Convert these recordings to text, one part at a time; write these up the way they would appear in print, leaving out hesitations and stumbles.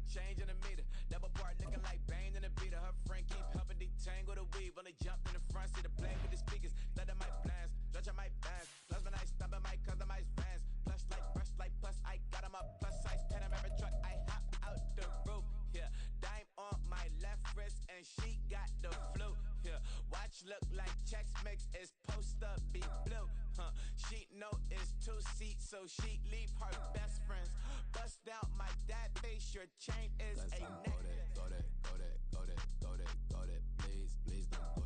Change in the meter, double part looking like Bane in the beater. Her friend keep helping detangle the weave. When they jumped in the front, see the blame with the speakers. Let my plans, stretch on my bands. Plus when I stop at my customized vans. Plush like brush like plus, I got them up plus size. 10 of every truck, I hop out the roof. Yeah, dime on my left wrist and she got the flu. Yeah, watch look like Chex Mix is post up be blue. She know it's 2 seats, so she leave her best friends. Bust out my dad face, your chain is a neck. Go that, please don't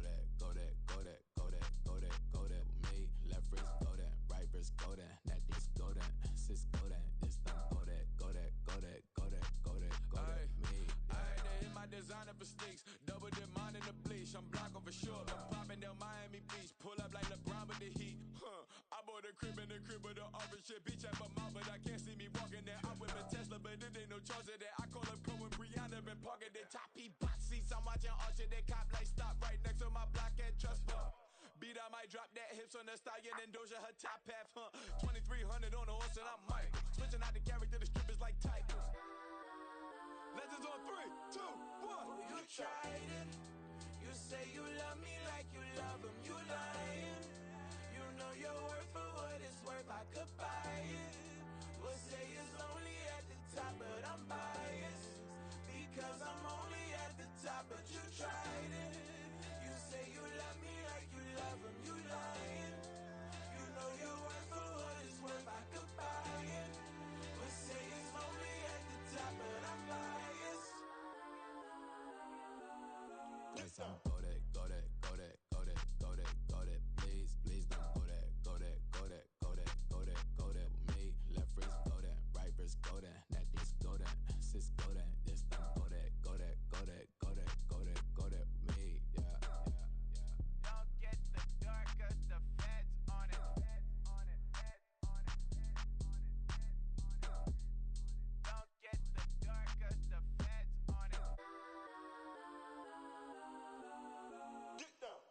go that with me. Left wrist go that, right wrist go that, necklace go that, sis go that, this don't go that, me. I had to hit my designer for sneaks, double the mine in the bleach. I'm block over short, I'm popping down Miami Beach, pull up like LeBron with the heat. I bought a crib in the crib with the orange shit, bitch at my mouth, but I can't see me walking there. I whip a Tesla, but it ain't no charge of that. I call up Cohen, Brianna, been parking the top box seats. I'm watching Archer, they cop like stop right next to my block at Trust Bar. Beat, I might drop that hips on the stallion and Doja her top half, 2300 on the horse and I'm Michael. Switching out the character, the strippers like typos. Legends on 3, 2, 1. You tried it. You say you love me like you love him. You lying. You know your worth for what it's worth. I could buy it. We'll say it's lonely at the top, but I'm biased. Because I'm only at the top, but you tried it. You say you love me like you love him. You lying. You know your worth for what it's worth. I could buy it. We'll say it's lonely at the top, but I'm biased. Go that, please don't go that with me. Left wrist go that, right wrist go that, necklace go that, sis go that, this don't go that with me. Yeah. Don't get the dark 'cause the feds on it. Don't get the dark 'cause the feds on it. Get down.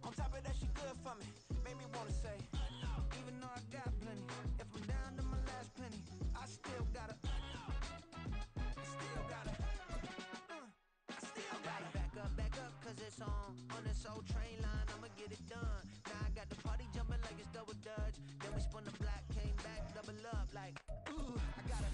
On top of that, she good for me. Made me wanna say, even though I got plenty, if I'm down to my last penny, I still gotta back up, cause it's on this old train line, I'ma get it done. Now I got the party jumping like it's double dutch. Then we spun the block, came back, double up, like, ooh, I got her.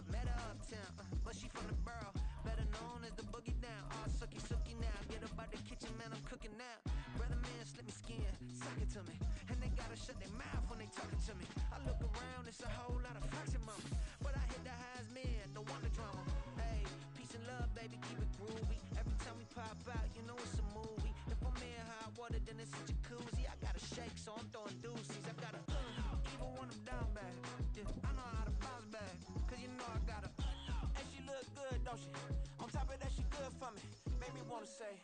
Met her uptown, but she from the borough, better known as the boogie down. All sucky now, get up out the kitchen, man, I'm cooking now. Brother man, slip me skin, suck it to me. And they gotta shut their mouth when they talking to me. I look around, it's a whole lot of foxy mama, but I hit the highs, man, don't want the drama. Hey, peace and love, baby, keep it groovy. Every time we pop out, you know it's a movie. If I'm in hot water, then it's a jacuzzi. I gotta shake, so I'm throwing deuces. I gotta even when I'm down bad. Yeah, I know how to bounce back, cause you know I gotta. And she look good, don't she? On top of that, she good for me. Made me wanna say,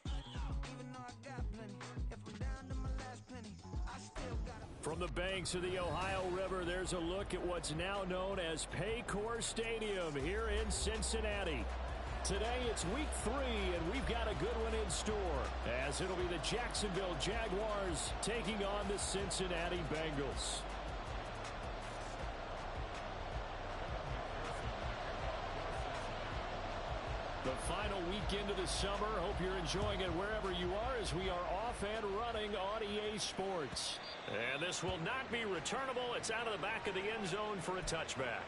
even though I got plenty, if I'm down to my last penny, I still gotta. From the banks of the Ohio River, there's a look at what's now known as Paycor Stadium here in Cincinnati. Today it's week 3, and we've got a good one in store, as it'll be the Jacksonville Jaguars taking on the Cincinnati Bengals. The final weekend of the summer. Hope you're enjoying it wherever you are, as we are off and running on EA Sports. And this will not be returnable. It's out of the back of the end zone for a touchback.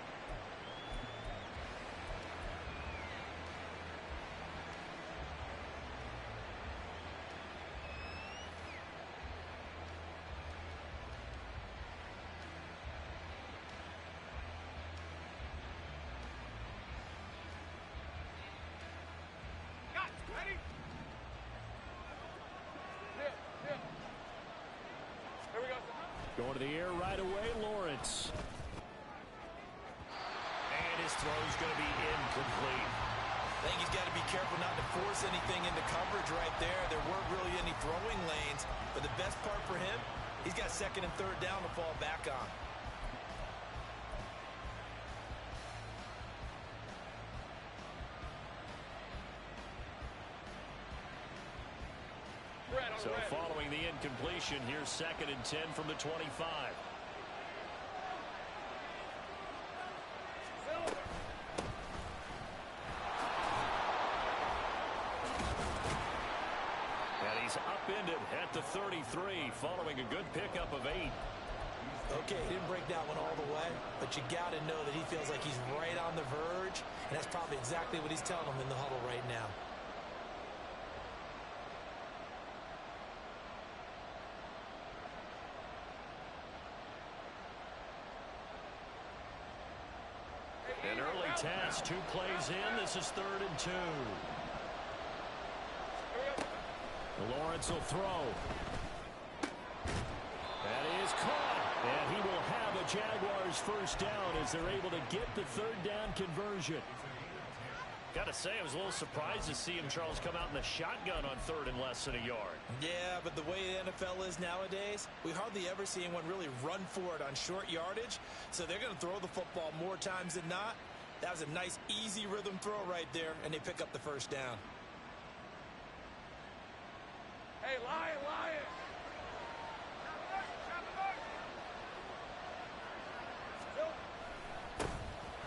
Going to the air right away, Lawrence. And his throw's going to be incomplete. I think he's got to be careful not to force anything into coverage right there. There weren't really any throwing lanes, but the best part for him, he's got second and third down to fall back on. So following the incompletion, here's second and 10 from the 25. And he's upended at the 33 following a good pickup of 8. Okay, he didn't break that one all the way, but you got to know that he feels like he's right on the verge, and that's probably exactly what he's telling him in the huddle right now. An early task, 2 plays in. This is 3rd and 2. Lawrence will throw. That is caught. And he will have a Jaguars first down as they're able to get the 3rd down conversion. Got to say, I was a little surprised to see him, Charles, come out in the shotgun on 3rd and less than a yard. Yeah, but the way the NFL is nowadays, we hardly ever see anyone really run for it on short yardage. So they're going to throw the football more times than not. That was a nice, easy rhythm throw right there, and they pick up the first down. Hey, Lion, Lion!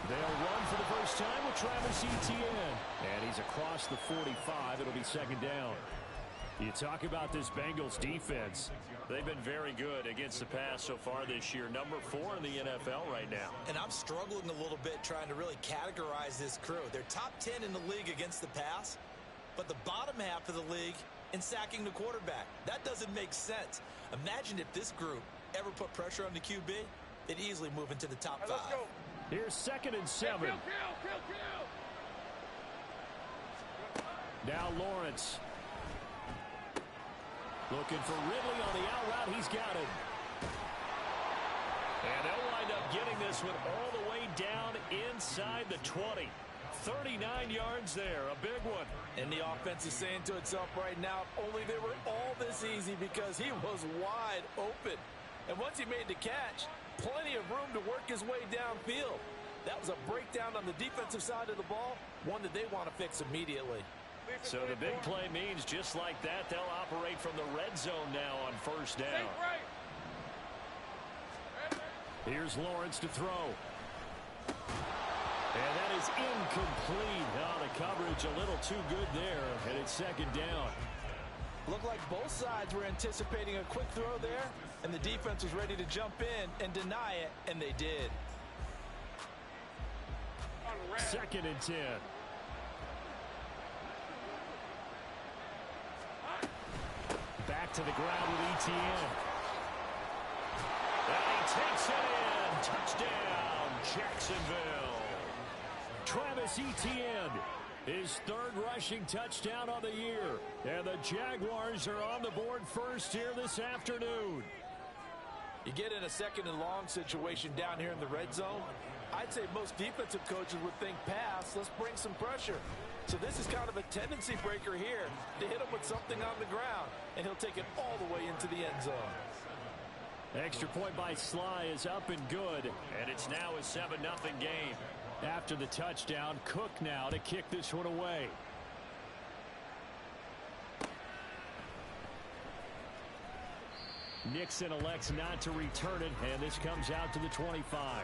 They'll run for the first time with Travis Etienne. And he's across the 45. It'll be 2nd down. You talk about this Bengals defense. They've been very good against the pass so far this year. Number 4 in the NFL right now. And I'm struggling a little bit trying to really categorize this crew. They're top 10 in the league against the pass, but the bottom half of the league in sacking the quarterback. That doesn't make sense. Imagine if this group ever put pressure on the QB, they'd easily move into the top 5. Let's go. Here's 2nd and 7. Kill. Now Lawrence. Looking for Ridley on the out route. He's got it. And they'll wind up getting this one all the way down inside the 20. 39 yards there. A big one. And the offense is saying to itself right now, only they were all this easy because he was wide open. And once he made the catch, plenty of room to work his way downfield. That was a breakdown on the defensive side of the ball, one that they want to fix immediately. So the big play means just like that, they'll operate from the red zone now on first down. Here's Lawrence to throw. And that is incomplete. Oh, the coverage a little too good there, and it's 2nd down. Looked like both sides were anticipating a quick throw there, and the defense was ready to jump in and deny it, and they did. 2nd and 10. Back to the ground with Etienne. And he takes it in. Touchdown, Jacksonville. Travis Etienne, his 3rd rushing touchdown of the year. And the Jaguars are on the board first here this afternoon. You get in a 2nd and long situation down here in the red zone, I'd say most defensive coaches would think pass, let's bring some pressure. So this is kind of a tendency breaker here to hit him with something on the ground, and he'll take it all the way into the end zone. Extra point by Sly is up and good, and it's now a 7-0 game. After the touchdown, Cook now to kick this one away. Nixon elects not to return it, and this comes out to the 25.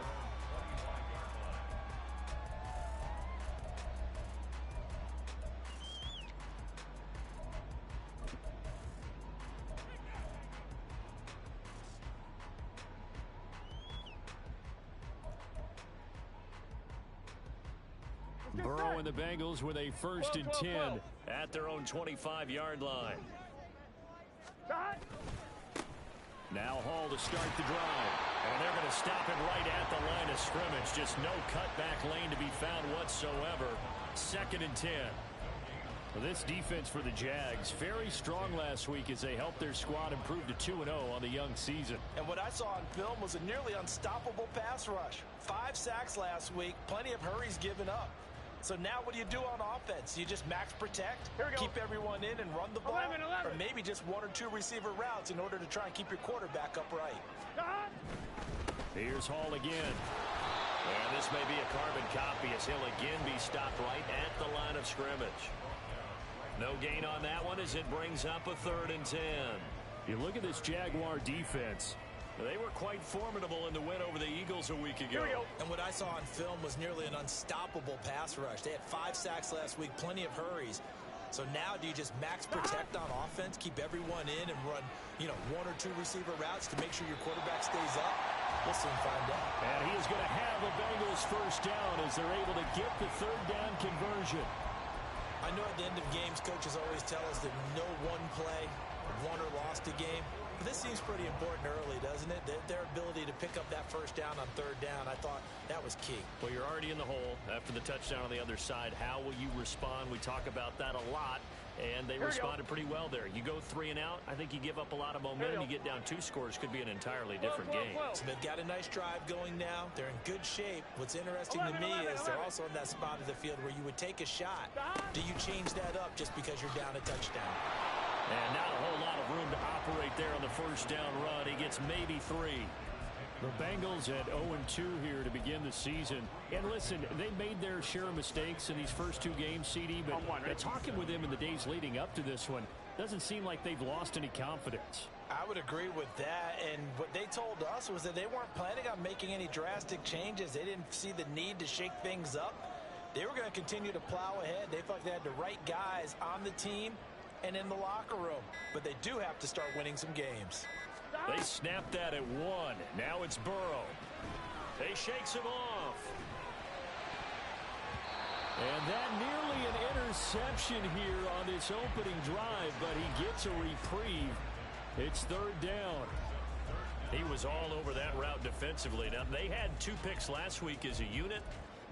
Burrow and the Bengals with a 1st and 10 at their own 25-yard line. Now Hall to start the drive. And they're going to stop him right at the line of scrimmage. Just no cutback lane to be found whatsoever. 2nd and 10. Well, this defense for the Jags, very strong last week as they helped their squad improve to 2-0 on the young season. And what I saw on film was a nearly unstoppable pass rush. 5 sacks last week, plenty of hurries given up. So now what do you do on offense? You just max protect, keep everyone in and run the ball, 11. or maybe just 1 or 2 receiver routes in order to try and keep your quarterback upright. Here's Hall again. And this may be a carbon copy as he'll again be stopped right at the line of scrimmage. No gain on that one as it brings up a 3rd and 10. You look at this Jaguar defense. They were quite formidable in the win over the Eagles a week ago. And what I saw on film was nearly an unstoppable pass rush. They had 5 sacks last week, plenty of hurries. So now do you just max protect on offense, keep everyone in and run, 1 or 2 receiver routes to make sure your quarterback stays up? We'll soon find out. And he is going to have a Bengals first down as they're able to get the 3rd down conversion. I know at the end of games, coaches always tell us that no one play won or lost a game. But this seems pretty important early, doesn't it? Their ability to pick up that first down on 3rd down, I thought that was key. Well, you're already in the hole after the touchdown on the other side. How will you respond? We talk about that a lot, and they responded pretty well there. You go 3 and out, I think you give up a lot of momentum. You get down 2 scores, could be an entirely different game. So they've got a nice drive going now. They're in good shape. What's interesting to me is they're also in that spot of the field where you would take a shot. Do you change that up just because you're down a touchdown? And not a whole lot of room to operate there on the first down run. He gets maybe 3. The Bengals at 0-2 here to begin the season. And listen, they made their share of mistakes in these first 2 games, CD, but talking with them in the days leading up to this one, doesn't seem like they've lost any confidence. I would agree with that, and what they told us was that they weren't planning on making any drastic changes. They didn't see the need to shake things up. They were going to continue to plow ahead. They felt like they had the right guys on the team and in the locker room, but they do have to start winning some games. They snapped that at 1. Now it's Burrow. He shakes him off. And that nearly an interception here on this opening drive, but he gets a reprieve. It's 3rd down. He was all over that route defensively. Now, they had 2 picks last week as a unit.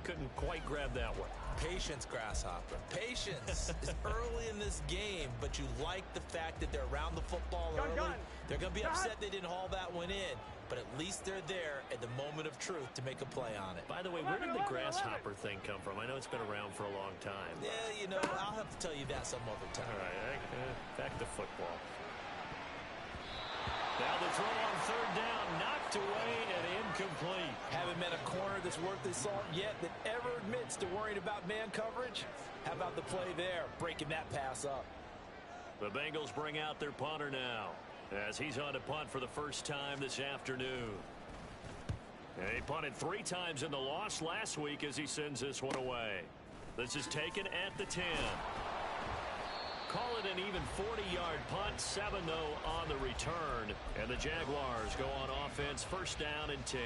Couldn't quite grab that one. Patience, Grasshopper. Patience is early in this game, but you like the fact that they're around the football early. They're going to be upset they didn't haul that one in, but at least they're there at the moment of truth to make a play on it. By the way, where did the grasshopper thing come from? I know it's been around for a long time. Yeah, I'll have to tell you that some other time. All right, back to football. Now the throw on 3rd down, knocked away and incomplete. Haven't met a corner that's worth his salt yet that ever admits to worrying about man coverage. How about the play there, breaking that pass up? The Bengals bring out their punter now as he's on to punt for the first time this afternoon. And he punted 3 times in the loss last week as he sends this one away. This is taken at the 10. Call it an even 40-yard punt, 7-0 on the return. And the Jaguars go on offense, first down and 10.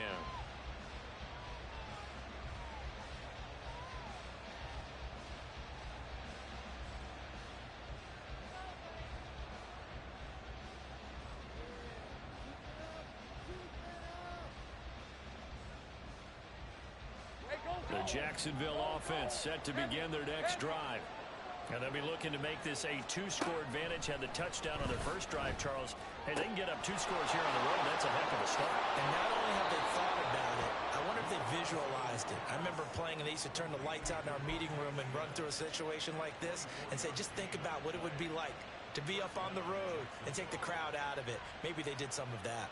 The Jacksonville offense set to begin their next drive. And they'll be looking to make this a 2-score advantage. Had the touchdown on their first drive, Charles. Hey, they can get up 2 scores here on the road. That's a heck of a start. And not only have they thought about it, I wonder if they visualized it. I remember playing, and they used to turn the lights out in our meeting room and run through a situation like this and say, just think about what it would be like to be up on the road and take the crowd out of it. Maybe they did some of that.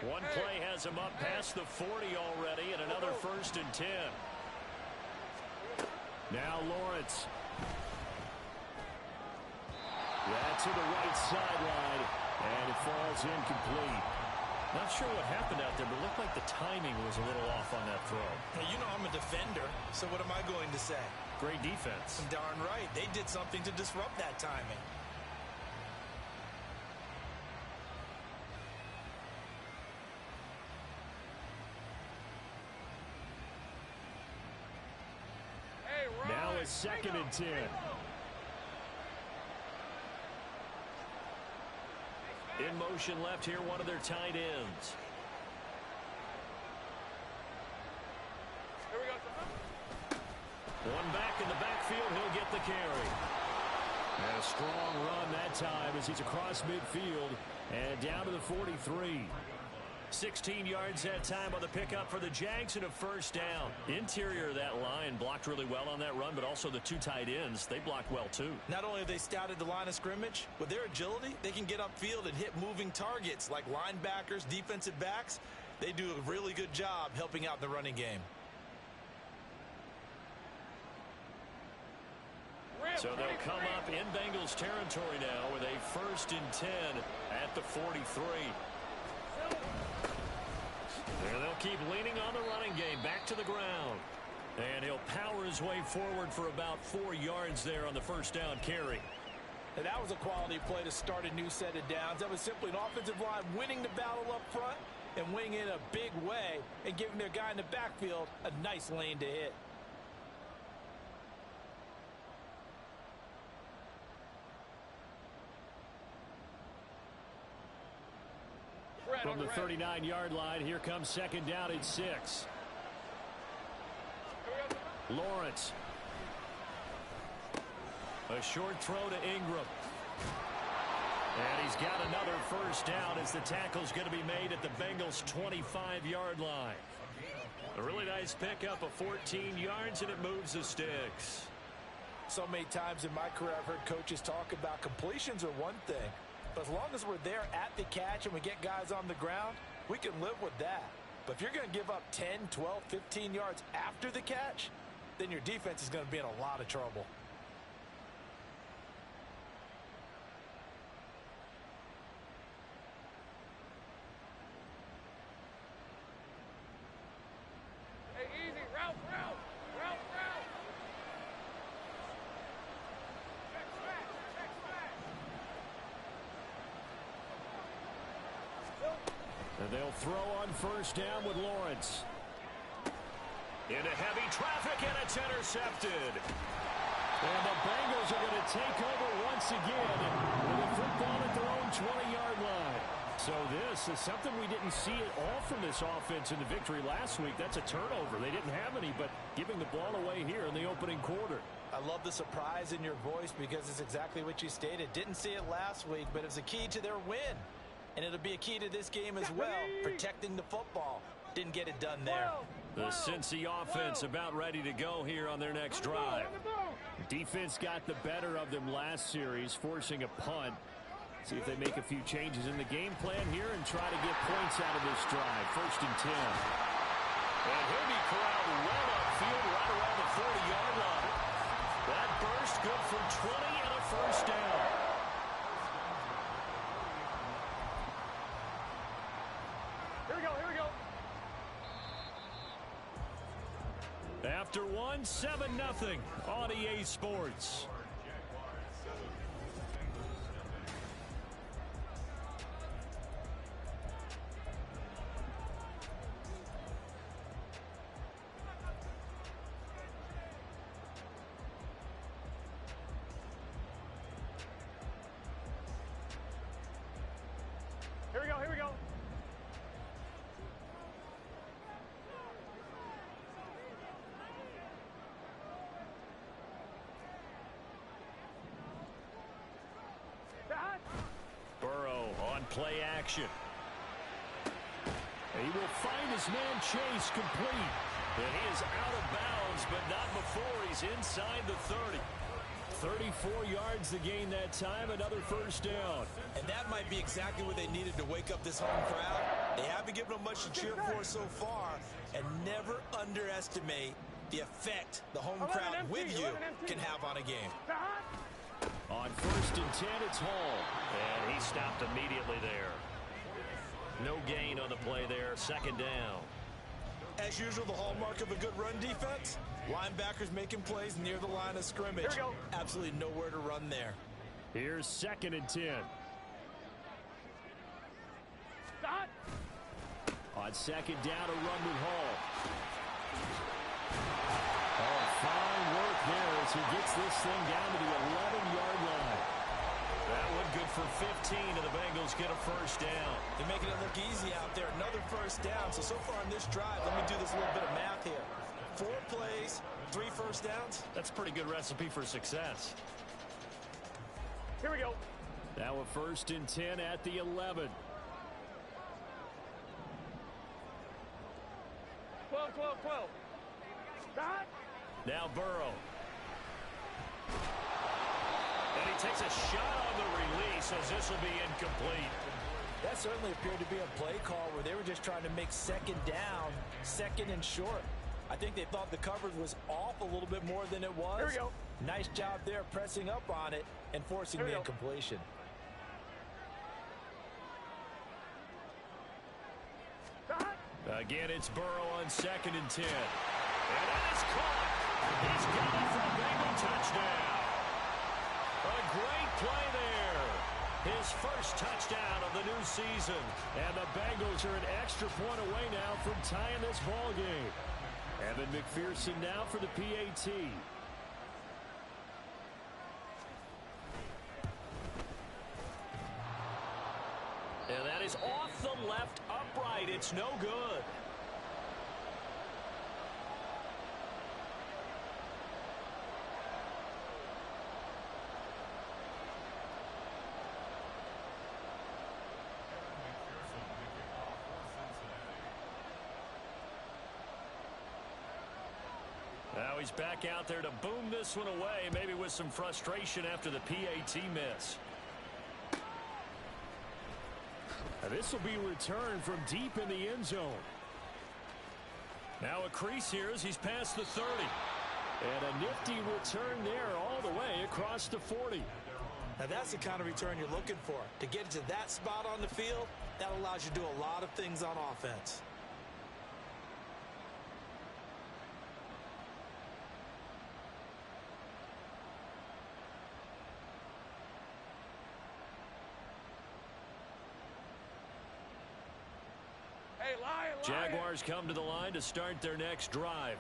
One play has him up past the 40 already, and another first and 10. Now Lawrence. That's to the right sideline, and it falls incomplete. Not sure what happened out there, but it looked like the timing was a little off on that throw. Hey, I'm a defender, so what am I going to say? Great defense. Darn right. They did something to disrupt that timing. Now it's 2nd and 10. In motion left here, one of their tight ends. One back in the backfield, he'll get the carry. And a strong run that time as he's across midfield and down to the 43. 16 yards that time on the pickup for the Jags and a first down. Interior of that line blocked really well on that run, but also the two tight ends, they blocked well too. Not only have they scouted the line of scrimmage, with their agility, they can get upfield and hit moving targets like linebackers, defensive backs. They do a really good job helping out in the running game. So they'll come up in Bengals territory now with a 1st and 10 at the 43. And they'll keep leaning on the running game back to the ground. And he'll power his way forward for about 4 yards there on the first down carry. And that was a quality play to start a new set of downs. That was simply an offensive line winning the battle up front and winning in a big way and giving their guy in the backfield a nice lane to hit. From the 39-yard line, here comes 2nd down and 6. Lawrence. A short throw to Ingram. And he's got another first down as the tackle's going to be made at the Bengals' 25-yard line. A really nice pickup of 14 yards, and it moves the sticks. So many times in my career I've heard coaches talk about completions are one thing. But as long as we're there at the catch and we get guys on the ground, we can live with that. But if you're going to give up 10, 12, 15 yards after the catch, then your defense is going to be in a lot of trouble. Hey, easy. Route. And they'll throw on first down with Lawrence. Into heavy traffic, and it's intercepted. And the Bengals are going to take over once again with a football at their own 20-yard line. So this is something we didn't see at all from this offense in the victory last week. That's a turnover. They didn't have any, but giving the ball away here in the opening quarter. I love the surprise in your voice because it's exactly what you stated. Didn't see it last week, but it was a key to their win. And it'll be a key to this game as well, protecting the football. Didn't get it done there. The Cincy offense about ready to go here on their next drive. Defense got the better of them last series, forcing a punt. See if they make a few changes in the game plan here and try to get points out of this drive. 1st and 10. And he'll be corralled well upfield right around the 40-yard line. That burst good for 20 and a first down. Here we go. After one, 7-0 on EA Sports. Here we go. Burrow on play action. He will find his man Chase complete. And he is out of bounds, but not before he's inside the 30. 34 yards to gain that time, another first down. And that might be exactly what they needed to wake up this home crowd. They haven't given them much to cheer for so far, and never underestimate the effect the home crowd with you can have on a game. On 1st and 10, it's Hall. And he stopped immediately there. No gain on the play there, 2nd down. As usual, the hallmark of a good run defense, linebackers making plays near the line of scrimmage. Absolutely nowhere to run there. Here's 2nd and 10. On 2nd down, a run with Hall. Oh, fine work there as he gets this thing down to the 11-yard line. That one good for 15, and the Bengals get a first down. They're making it look easy out there. Another first down. So far on this drive, let me do this little bit of math here. 4 plays, 3 first downs. That's a pretty good recipe for success. Here we go. Now a 1st and 10 at the 11. 12, 12, 12. Stop. Now Burrow. And he takes a shot on the release as this will be incomplete. That certainly appeared to be a play call where they were just trying to make 2nd down, 2nd and short. I think they thought the coverage was off a little bit more than it was. Here we go. Nice job there pressing up on it and forcing the incompletion. Stop. Again, it's Burrow on 2nd and 10. And that is caught. He's got it for a Bengal touchdown. A great play there. His first touchdown of the new season. And the Bengals are an extra point away now from tying this ball game. Evan McPherson now for the PAT. And that is off the left upright. It's no good. Now he's back out there to boom this one away, maybe with some frustration after the PAT miss. Now this will be returned from deep in the end zone. Now a crease here as he's past the 30. And a nifty return there all the way across the 40. Now that's the kind of return you're looking for. To get to that spot on the field, that allows you to do a lot of things on offense. Hey, lion. Jaguars come to the line to start their next drive.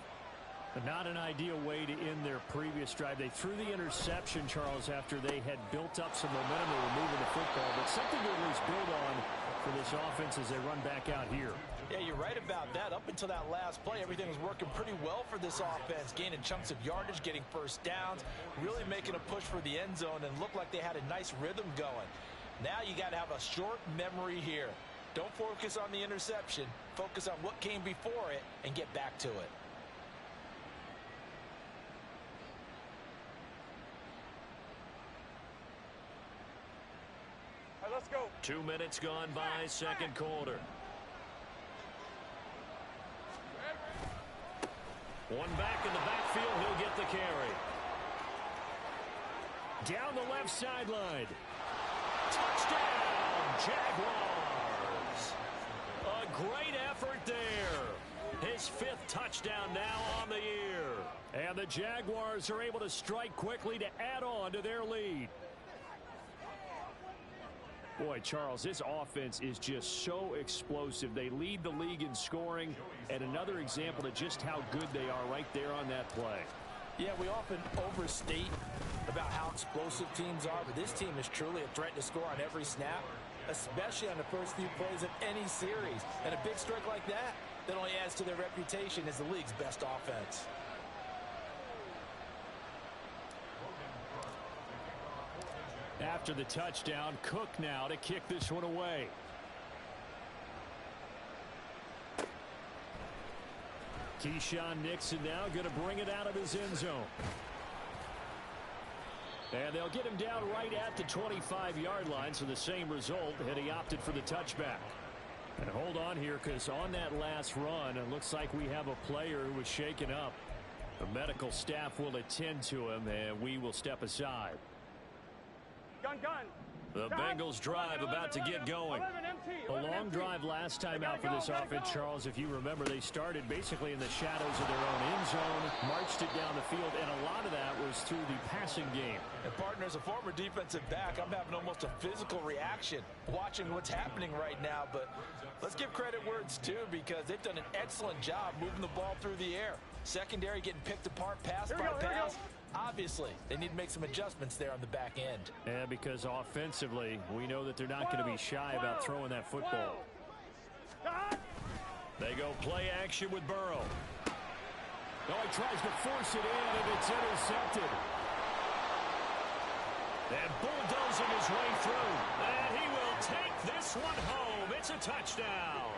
But not an ideal way to end their previous drive. They threw the interception, Charles, after they had built up some momentum. They were moving the football, but something to at least build on for this offense as they run back out here. Yeah, you're right about that. Up until that last play, everything was working pretty well for this offense, gaining chunks of yardage, getting first downs, really making a push for the end zone, and looked like they had a nice rhythm going. Now you got to have a short memory here. Don't focus on the interception. Focus on what came before it and get back to it. All right, let's go. 2 minutes gone by, second quarter. One back in the backfield, he'll get the carry. Down the left sideline. Touchdown, Jaguars. A great effort there. His 5th touchdown now on the year. And the Jaguars are able to strike quickly to add on to their lead. Boy, Charles, this offense is just so explosive. They lead the league in scoring, and another example of just how good they are right there on that play. Yeah, we often overstate about how explosive teams are, but this team is truly a threat to score on every snap, especially on the first few plays of any series. And a big strike like that only adds to their reputation as the league's best offense. After the touchdown, Cook now to kick this one away. Keyshawn Nixon now going to bring it out of his end zone. And they'll get him down right at the 25-yard line, so the same result, and he opted for the touchback. And hold on here, because on that last run, it looks like we have a player who was shaken up. The medical staff will attend to him, and we will step aside. Gun. The Bengals drive about to get going. A long drive last time out for this offense, Charles. If you remember, they started basically in the shadows of their own end zone, marched it down the field, and a lot of that was through the passing game. And partner, as a former defensive back, I'm having almost a physical reaction watching what's happening right now. But let's give credit where it's due, because they've done an excellent job moving the ball through the air. Secondary getting picked apart, pass by pass. Obviously, they need to make some adjustments there on the back end. Yeah, because offensively, we know that they're not going to be shy about throwing that football. They go play action with Burrow. Oh, he tries to force it in, and it's intercepted. And bulldozing his way through. And he will take this one home. It's a touchdown.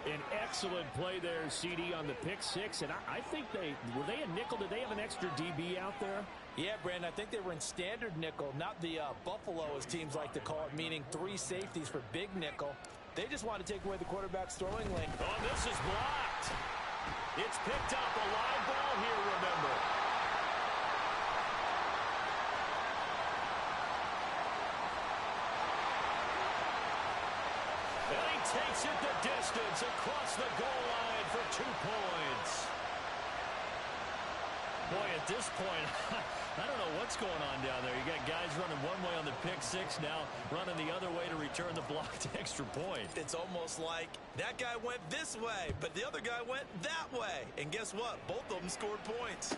An excellent play there, CD, on the pick six. And I think were they a nickel? Did they have an extra DB out there? Yeah, Brandon, I think they were in standard nickel, not the Buffalo, as teams like to call it, meaning 3 safeties for big nickel. They just want to take away the quarterback's throwing lane. Oh, this is blocked. It's picked up. A live ball here, remember. And he takes it the distance across the goal line for 2 points. Boy, at this point, I don't know what's going on down there. You got guys running one way on the pick six, now running the other way to return the blocked extra point. It's almost like that guy went this way, but the other guy went that way. And guess what? Both of them scored points.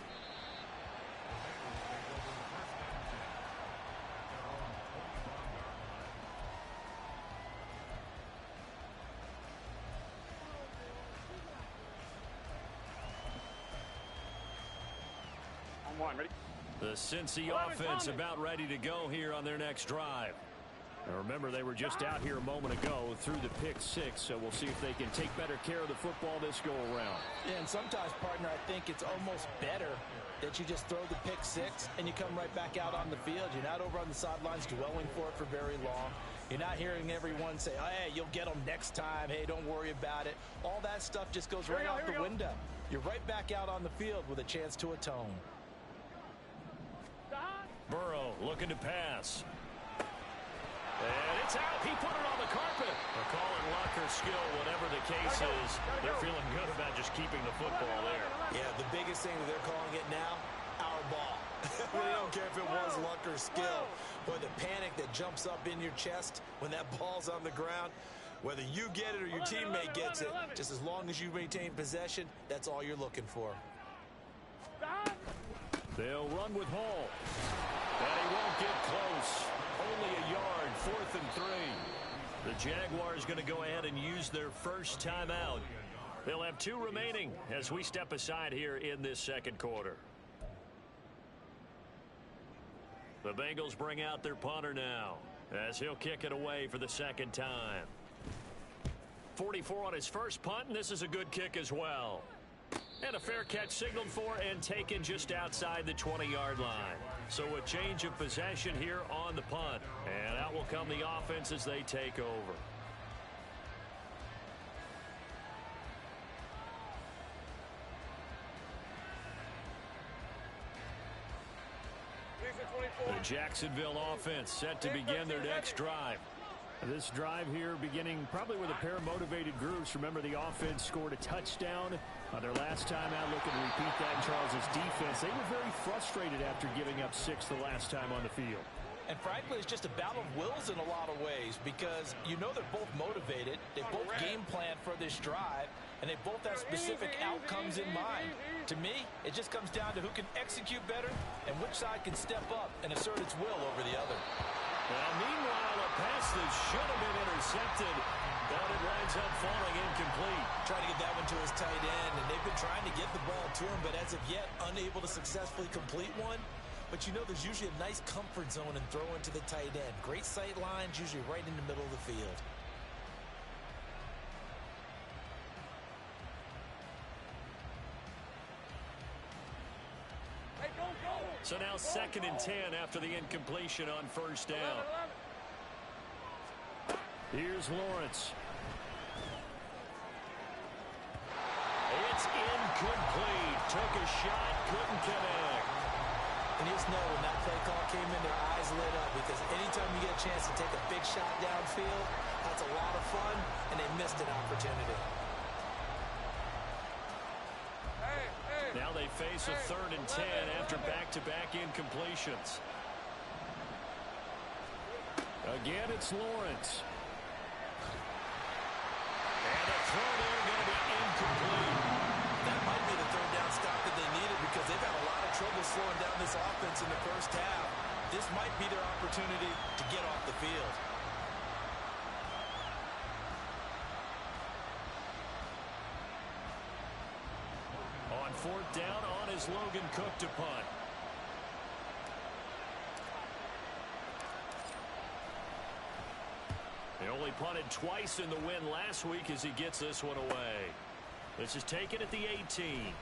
Ready? The Cincy offense about ready to go here on their next drive. Now remember, they were just out here a moment ago through the pick six, so we'll see if they can take better care of the football this go around. Yeah, and sometimes, partner, I think it's almost better that you just throw the pick six and you come right back out on the field. You're not over on the sidelines dwelling for it for very long. You're not hearing everyone say, oh, hey, you'll get them next time. Hey, don't worry about it. All that stuff just goes right out the window. You're right back out on the field with a chance to atone. Burrow looking to pass. And it's out. He put it on the carpet. They're calling luck or skill, whatever the case is. They're feeling good about just keeping the football there. Yeah, the biggest thing that they're calling it now, our ball. They don't care if it was luck or skill. Or the panic that jumps up in your chest when that ball's on the ground. Whether you get it or your teammate gets it, just as long as you maintain possession, that's all you're looking for. They'll run with Hall. And he won't get close. Only a yard, 4th and 3. The Jaguars going to go ahead and use their first timeout. They'll have 2 remaining as we step aside here in this second quarter. The Bengals bring out their punter now as he'll kick it away for the second time. 44 on his first punt, and this is a good kick as well. And a fair catch signaled for and taken just outside the 20-yard line. So a change of possession here on the punt. And out will come the offense as they take over. The Jacksonville offense set to begin their next drive. This drive here beginning probably with a pair of motivated groups. Remember, the offense scored a touchdown on their last time out. Looking to repeat that in Charles's defense. They were very frustrated after giving up 6 the last time on the field. And frankly, it's just a battle of wills in a lot of ways because you know they're both motivated. They both game plan for this drive, and they both have specific outcomes in mind. To me, it just comes down to who can execute better and which side can step up and assert its will over the other. Well, meanwhile, a pass that should have been intercepted, but it winds up falling incomplete. Trying to get that one to his tight end, and they've been trying to get the ball to him, but as of yet, unable to successfully complete one. But you know there's usually a nice comfort zone in throwing to the tight end. Great sight lines, usually right in the middle of the field. So now 2nd and 10 after the incompletion on first down. Here's Lawrence. It's incomplete. Took a shot, couldn't connect. And you just know when that play call came in, their eyes lit up because anytime you get a chance to take a big shot downfield, that's a lot of fun, and they missed an opportunity. Now they face a 3rd and 10 after back-to-back incompletions. Again, it's Lawrence. And a throw there going to be incomplete. That might be the 3rd down stop that they needed because they've had a lot of trouble slowing down this offense in the first half. This might be their opportunity to get off the field. 4th down on his Logan Cook to punt. He only punted twice in the win last week as he gets this one away. This is taken at the 18.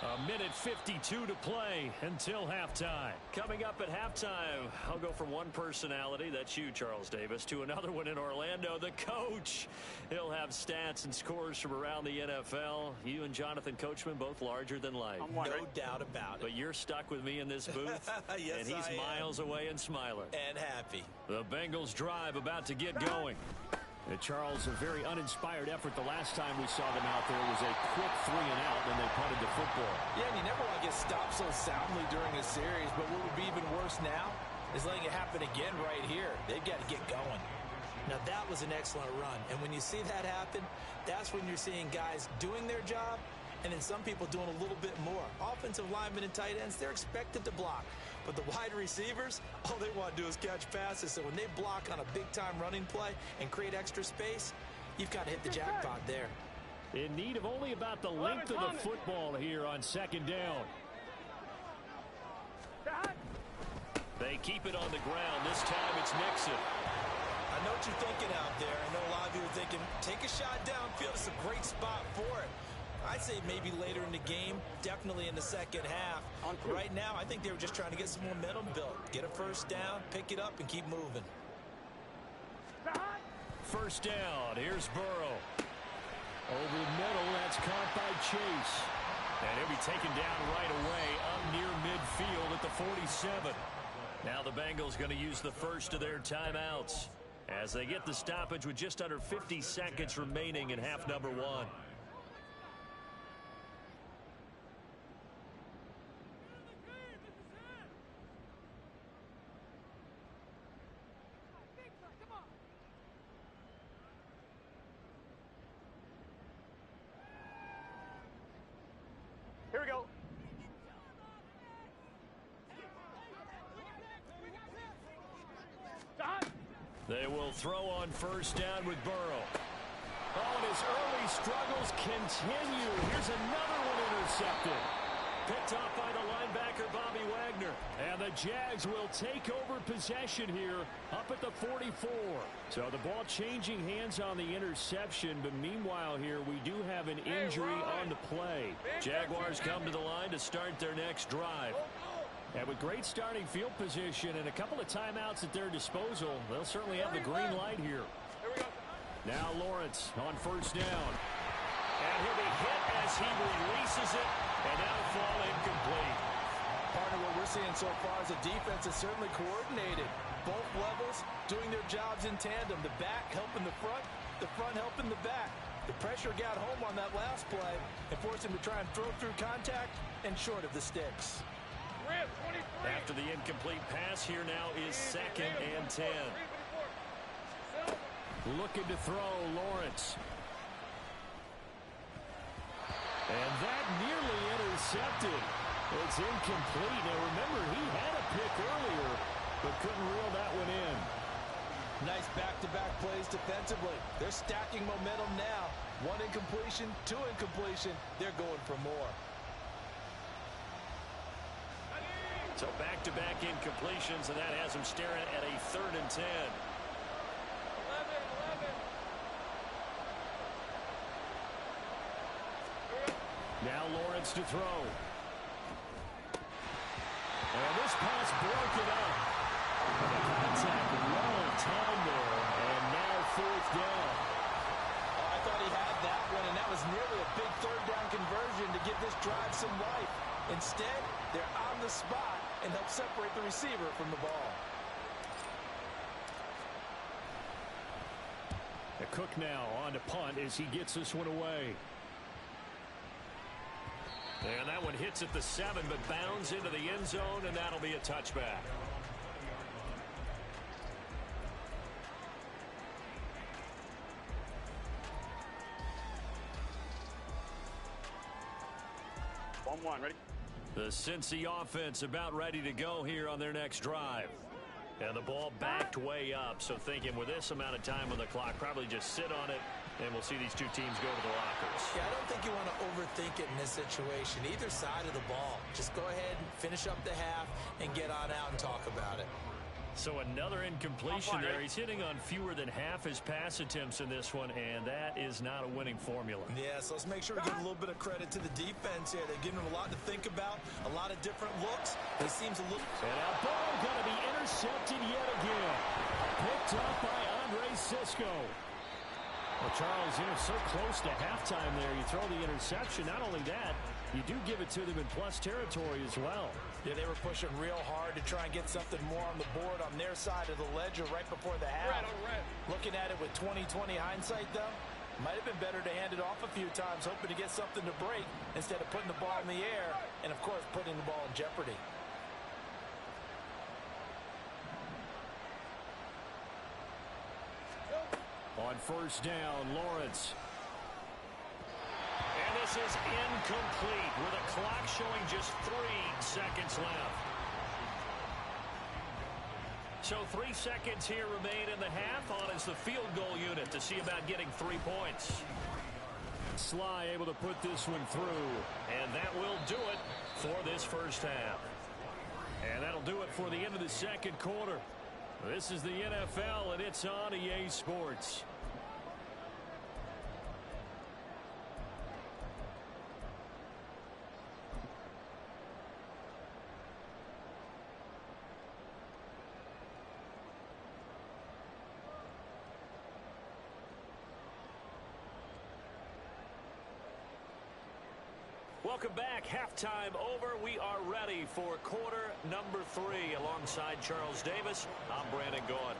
A minute 52 to play until halftime. Coming up at halftime, I'll go from one personality, that's you, Charles Davis, to another one in Orlando, the coach. He'll have stats and scores from around the NFL. You and Jonathan Coachman both larger than life. No doubt about it. But you're stuck with me in this booth, yes, and he's miles away and smiling. And happy. The Bengals drive about to get going. Charles, a very uninspired effort. The last time we saw them out there was a quick 3-and-out when they punted the football. Yeah, and you never want to get stopped so soundly during a series, but what would be even worse now is letting it happen again right here. They've got to get going. Now, that was an excellent run, and when you see that happen, that's when you're seeing guys doing their job, and then some people doing a little bit more. Offensive linemen and tight ends, they're expected to block. But the wide receivers, all they want to do is catch passes. So when they block on a big-time running play and create extra space, you've got to hit the jackpot there. In need of only about the length of the football here on 2nd down. They keep it on the ground. This time it's Nixon. I know what you're thinking out there. I know a lot of you are thinking, take a shot downfield. It's a great spot for it. I'd say maybe later in the game, definitely in the second half. Right now, I think they were just trying to get some momentum built. Get a first down, pick it up, and keep moving. 1st down. Here's Burrow. Over the middle, that's caught by Chase. And he'll be taken down right away up near midfield at the 47. Now the Bengals going to use the first of their timeouts as they get the stoppage with just under 50 seconds remaining in half number 1. Here we go. They will throw on 1st down with Burrow. Oh, and his early struggles continue. Here's another one intercepted. Picked off by the linebacker, Bobby Wagner. And the Jags will take over possession here up at the 44. So the ball changing hands on the interception, but meanwhile here we do have an injury on the play. Jaguars come to the line to start their next drive. And with great starting field position and a couple of timeouts at their disposal, they'll certainly have the green light here. Here we go. Now Lawrence on 1st down. And he'll be hit as he releases it, and that'll fall incomplete. Part of what we're seeing so far is the defense is certainly coordinated. Both levels doing their jobs in tandem. The back helping the front helping the back. The pressure got home on that last play and forced him to try and throw through contact and short of the sticks. After the incomplete pass, here now is 2nd and 10. Looking to throw, Lawrence. And that nearly intercepted. It's incomplete. Now remember, he had a pick earlier, but couldn't reel that one in. Nice back-to-back plays defensively. They're stacking momentum now. 1 incompletion, 2 incompletion. They're going for more. So back-to-back incompletions, and that has them staring at a 3rd and 10. 11. Now Lawrence to throw. And this pass broken up. The contact well timed there, and now 4th down. I thought he had that one, and that was nearly a big 3rd down conversion to give this drive some life. Instead, they're on the spot and help separate the receiver from the ball. Cook now on to punt as he gets this one away. And that one hits at the 7, but bounds into the end zone, and that'll be a touchback. One, ready? The Cincy offense about ready to go here on their next drive. And the ball backed way up, so thinking with this amount of time on the clock, probably just sit on it, and we'll see these two teams go to the lockers. Yeah, I don't think you want to overthink it in this situation, either side of the ball. Just go ahead and finish up the half and get on out and talk about it. So another incompletion there. He's hitting on fewer than half his pass attempts in this one, and that is not a winning formula. Yeah, so let's make sure we give a little bit of credit to the defense here. They're giving him a lot to think about, a lot of different looks. It seems a little... And that ball going to be intercepted yet again. Picked up by Andre Sisco. Well, Charles, so close to halftime there. You throw the interception. Not only that, you do give it to them in plus territory as well. Yeah, they were pushing real hard to try and get something more on the board on their side of the ledger right before the half. Looking at it with 20/20 hindsight, though, might have been better to hand it off a few times, hoping to get something to break instead of putting the ball in the air and, of course, putting the ball in jeopardy. On first down, Lawrence. And this is incomplete with a clock showing just 3 seconds left. So 3 seconds here remain in the half on as the field goal unit to see about getting 3 points. Sly able to put this one through. And that will do it for this first half. And that'll do it for the end of the second quarter. This is the NFL, and it's on EA Sports. Welcome back. Halftime over. We are ready for quarter number 3. Alongside Charles Davis, I'm Brandon Gordon.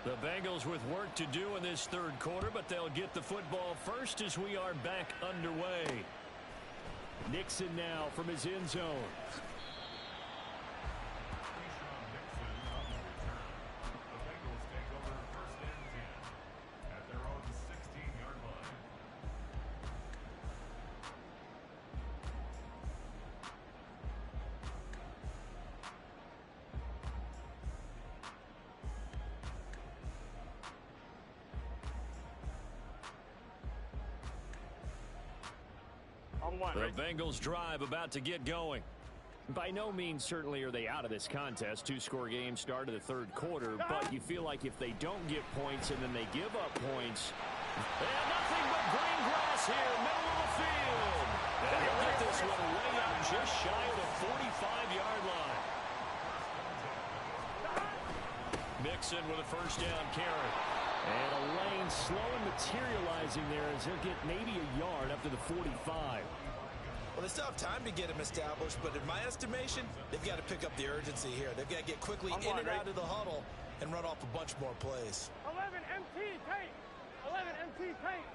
The Bengals with work to do in this third quarter, but they'll get the football first as we are back underway. Nixon now from his end zone. The Bengals drive about to get going. By no means certainly are they out of this contest. 2-score game start of the third quarter, but you feel like if they don't get points and then they give up points. And nothing but green grass here, middle of the field. And he'll get this one way up just shy of the 45-yard line. Mixon with a first down carry. And a lane slow and materializing there as he'll get maybe a yard up to the 45. Well, they still have time to get him established, but in my estimation, they've got to pick up the urgency here. They've got to get quickly in and out of the huddle and run off a bunch more plays. 11 MT tape. 11 MT tape.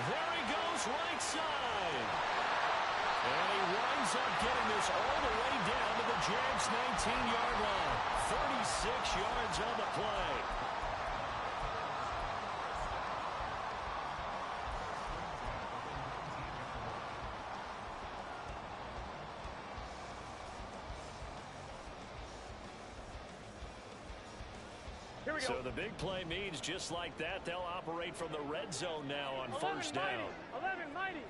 There he goes, right side. And he winds up getting this all the way down to the Jags 19-yard line. 36 yards on the play. Here we go. So the big play means just like that, they'll operate from the red zone now on first down. 11 mighty.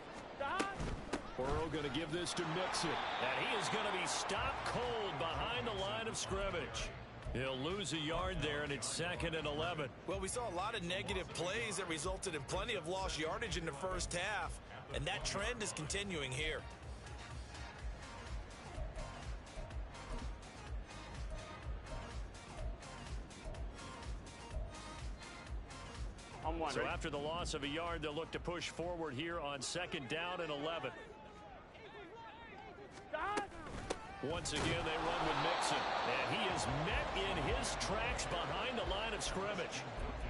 Burrow going to give this to Mixon. And he is going to be stopped cold behind the line of scrimmage. He'll lose a yard there, and it's 2nd and 11. Well, we saw a lot of negative plays that resulted in plenty of lost yardage in the first half, and that trend is continuing here. So after the loss of a yard, they'll look to push forward here on 2nd down and 11. Once again, they run with Mixon. And he is met in his tracks behind the line of scrimmage.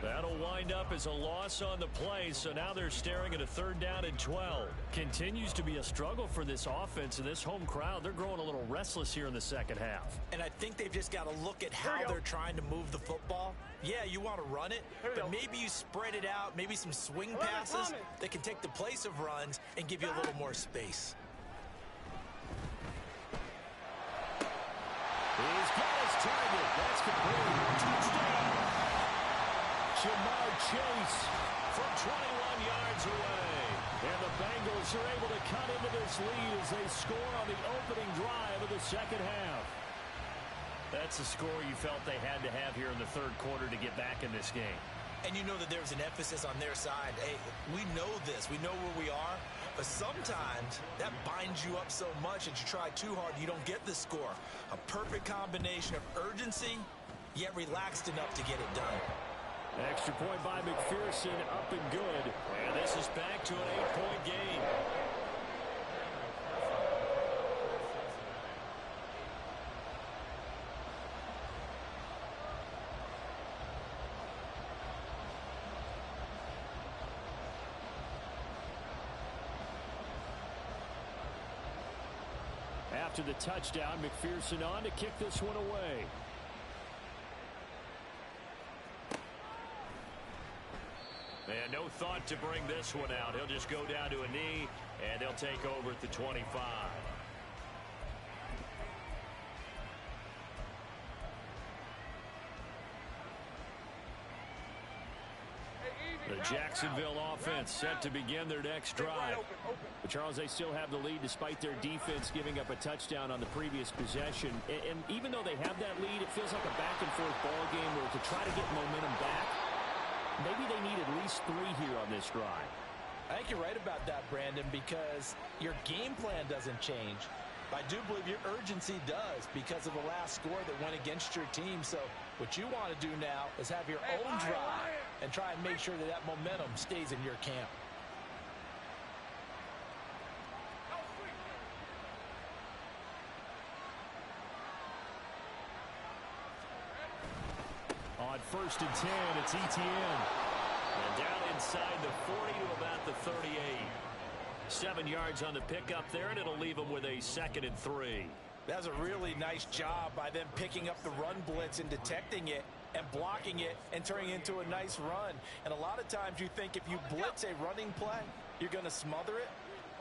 That'll wind up as a loss on the play, so now they're staring at a 3rd down and 12. Continues to be a struggle for this offense and this home crowd. They're growing a little restless here in the second half. And I think they've just got to look at how they're trying to move the football. Yeah, you want to run it, but maybe you spread it out, maybe some swing passes that can take the place of runs and give you a little more space. He's got his target. That's complete. Touchdown. Jamar Chase from 21 yards away. And the Bengals are able to cut into this lead as they score on the opening drive of the second half. That's a score you felt they had to have here in the 3rd quarter to get back in this game. And you know that there's an emphasis on their side. Hey, we know this. We know where we are. But sometimes that binds you up so much that you try too hard, you don't get the score. A perfect combination of urgency, yet relaxed enough to get it done. Extra point by McPherson, up and good. And this is back to an 8-point game. After the touchdown, McPherson on to kick this one away. And no thought to bring this one out. He'll just go down to a knee, and they'll take over at the 25. The Jacksonville offense set to begin their next drive. But Charles, they still have the lead despite their defense giving up a touchdown on the previous possession. And even though they have that lead, it feels like a back-and-forth ball game where to try to get momentum back, maybe they need at least 3 here on this drive. I think you're right about that, Brandon, because your game plan doesn't change. I do believe your urgency does because of the last score that went against your team. So what you want to do now is have your own drive and try and make sure that that momentum stays in your camp. On 1st and 10, it's Etienne. And down inside the 40 to about the 38. 7 yards on the pickup there, and it'll leave them with a 2nd and 3. That was a really nice job by them picking up the run blitz and detecting it and blocking it and turning it into a nice run. And a lot of times you think if you blitz a running play, you're going to smother it.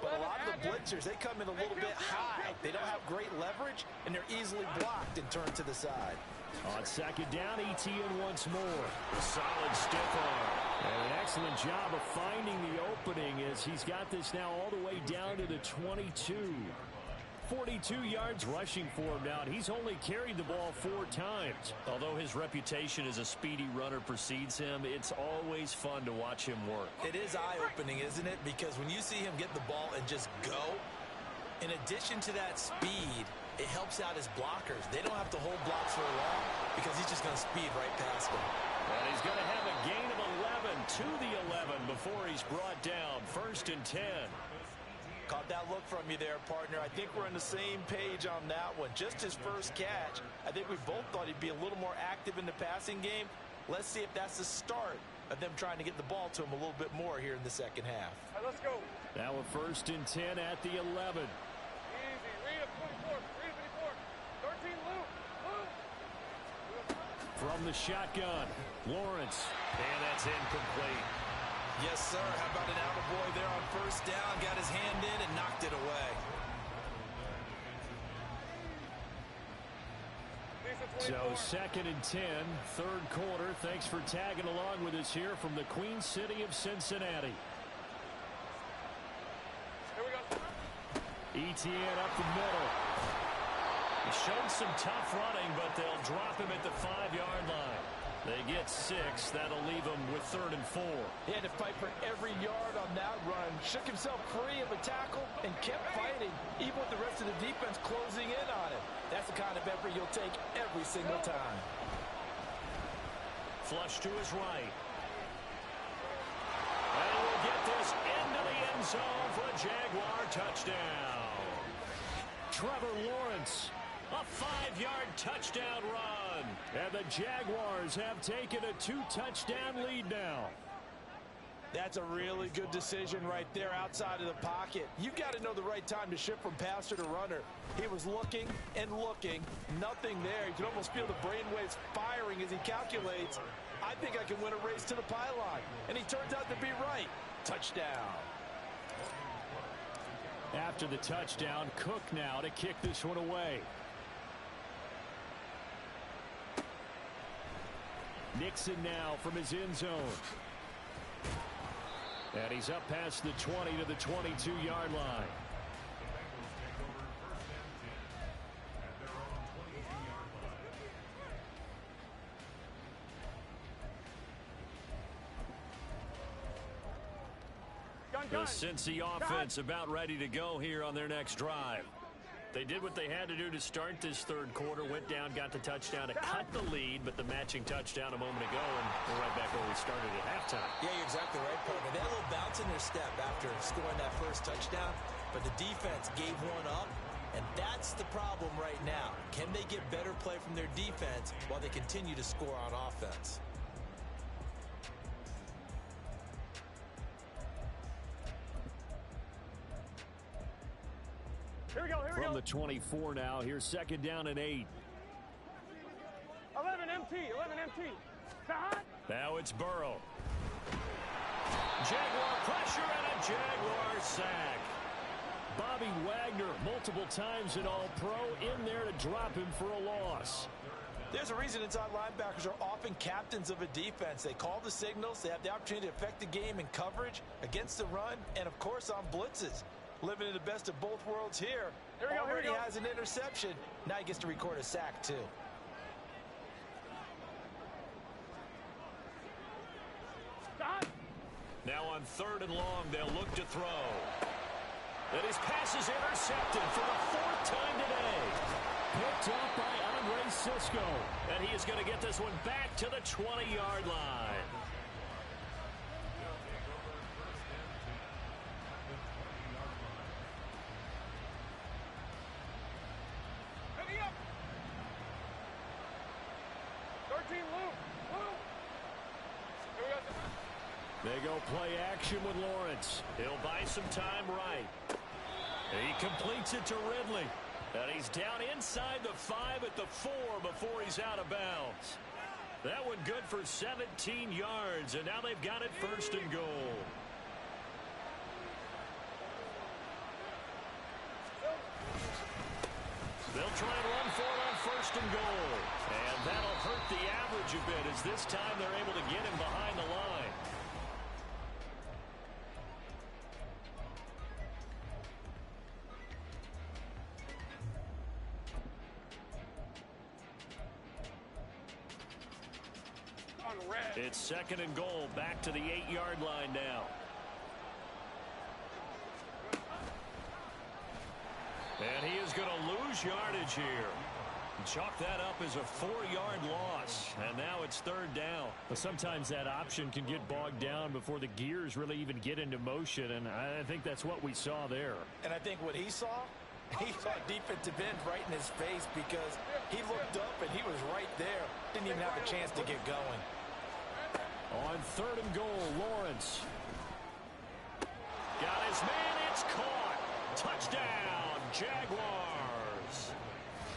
But a lot of the blitzers, they come in a little bit high. They don't have great leverage, and they're easily blocked and turned to the side. On 2nd down, Etienne once more. A solid stiff arm. And an excellent job of finding the opening as he's got this now all the way down to the 22. 42 yards rushing for him now, and he's only carried the ball 4 times. Although his reputation as a speedy runner precedes him, it's always fun to watch him work. It is eye-opening, isn't it? Because when you see him get the ball and just go, in addition to that speed, it helps out his blockers. They don't have to hold blocks for long because he's just going to speed right past them. And he's going to have a gain of 11 to the 11 before he's brought down. 1st and 10. Caught that look from you there, partner. I think we're on the same page on that one. Just his first catch. I think we both thought he'd be a little more active in the passing game. Let's see if that's the start of them trying to get the ball to him a little bit more here in the second half. All right, let's go. Now a 1st and 10 at the 11. Easy. Read up 24. Read up 24. 13, Luke. From the shotgun, Lawrence. And that's incomplete. Yes, sir. How about an attaboy there on 1st down? Got his hand in and knocked it away. So 2nd and 10, 3rd quarter. Thanks for tagging along with us here from the Queen City of Cincinnati. Here we go. Etienne up the middle. He showed some tough running, but they'll drop him at the 5-yard line. They get 6. That'll leave him with 3rd and 4. He had to fight for every yard on that run. Shook himself free of a tackle and kept fighting, even with the rest of the defense closing in on him. That's the kind of effort you'll take every single time. Flush to his right. And we'll get this into the end zone for a Jaguar touchdown. Trevor Lawrence A 5-yard touchdown run. And the Jaguars have taken a 2-touchdown lead now. That's a really good decision right there outside of the pocket. You've got to know the right time to shift from passer to runner. He was looking and looking, nothing there. You can almost feel the brainwaves firing as he calculates, I think I can win a race to the pylon. And he turns out to be right. Touchdown. After the touchdown, Cook now to kick this one away. Nixon now from his end zone. And he's up past the 20 to the 22-yard line. The Cincy offense about ready to go here on their next drive. They did what they had to do to start this third quarter, went down, got the touchdown to cut the lead, but the matching touchdown a moment ago, and we're right back where we started at halftime. Yeah, you're exactly right, partner. They had a little bounce in their step after scoring that first touchdown, but the defense gave one up, and that's the problem right now. Can they get better play from their defense while they continue to score on offense? From the 24 now, here's second down and 8. 11 MT. Now it's Burrow. Jaguar pressure and a Jaguar sack. Bobby Wagner, multiple times an All-Pro, in there to drop him for a loss. There's a reason inside linebackers are often captains of a defense. They call the signals. They have the opportunity to affect the game in coverage, against the run, and, of course, on blitzes. Living in the best of both worlds here. Already has an interception. Now he gets to record a sack, too. Now on 3rd and long, they'll look to throw. And his pass is intercepted for the 4th time today. Picked up by Andre Cisco. And he is going to get this one back to the 20-yard line. They go play action with Lawrence. He'll buy some time right. He completes it to Ridley. And he's down inside the 5 at the 4 before he's out of bounds. That one good for 17 yards, and now they've got it 1st and goal. They'll try and run for it on 1st and goal. And that'll hurt the average a bit as this time they're able to get him behind the line. It's 2nd and goal, back to the 8-yard line now. And he is going to lose yardage here. Chalk that up as a 4-yard loss, and now it's 3rd down. But sometimes that option can get bogged down before the gears really even get into motion, and I think that's what we saw there. And I think what he saw defensive end right in his face, because he looked up and he was right there. Didn't even have a chance to get going. On 3rd and goal, Lawrence. Got his man, it's caught. Touchdown, Jaguars.